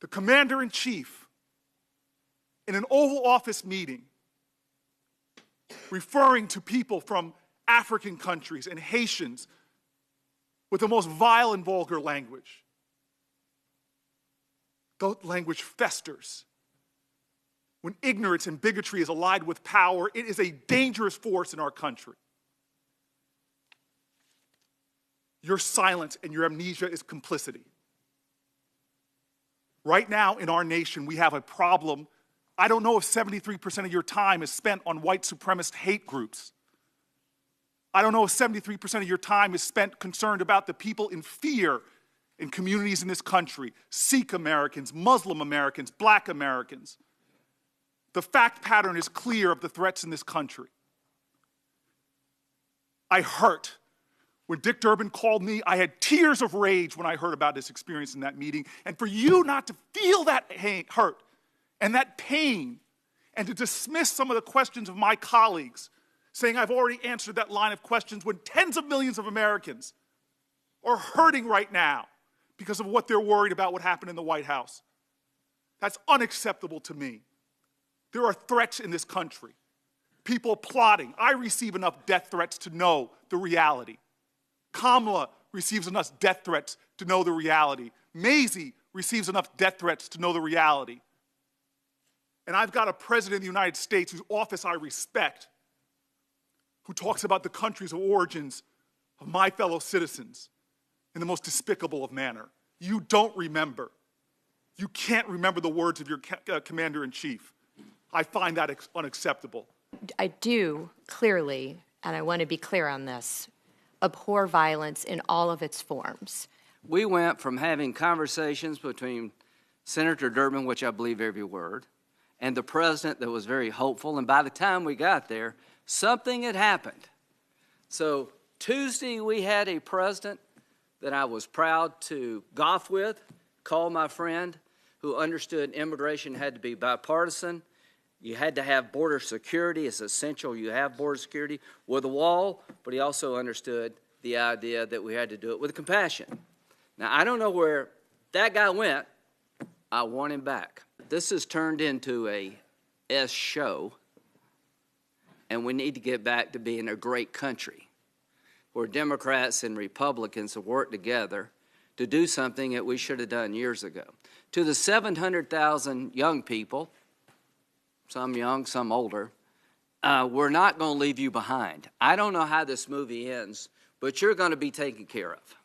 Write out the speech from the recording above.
the commander-in-chief in an Oval Office meeting referring to people from African countries and Haitians with the most vile and vulgar language. The language festers. When ignorance and bigotry is allied with power, it is a dangerous force in our country. Your silence and your amnesia is complicity. Right now in our nation, we have a problem. I don't know if 73% of your time is spent on white supremacist hate groups. I don't know if 73% of your time is spent concerned about the people in fear in communities in this country, Sikh Americans, Muslim Americans, Black Americans. The fact pattern is clear of the threats in this country. I hurt. When Dick Durbin called me, I had tears of rage when I heard about this experience in that meeting. And for you not to feel that hurt and that pain and to dismiss some of the questions of my colleagues, saying I've already answered that line of questions when tens of millions of Americans are hurting right now because of what they're worried about what happened in the White House. That's unacceptable to me. There are threats in this country. People plotting. I receive enough death threats to know the reality. Kamala receives enough death threats to know the reality. Maisie receives enough death threats to know the reality. And I've got a president of the United States whose office I respect, who talks about the countries of origins of my fellow citizens in the most despicable of manner. You don't remember. You can't remember the words of your commander-in-chief. I find that unacceptable. I do clearly, and I want to be clear on this, abhor violence in all of its forms. We went from having conversations between Senator Durbin, which I believe every word, and the president that was very hopeful, and by the time we got there, something had happened. So Tuesday we had a president that I was proud to golf with, call my friend, who understood immigration had to be bipartisan. You had to have border security. It's essential you have border security with a wall, but he also understood the idea that we had to do it with compassion. Now, I don't know where that guy went. I want him back. This has turned into a S show, and we need to get back to being a great country where Democrats and Republicans have worked together to do something that we should have done years ago. To the 700,000 young people, some young, some older, we're not going to leave you behind. I don't know how this movie ends, but you're going to be taken care of.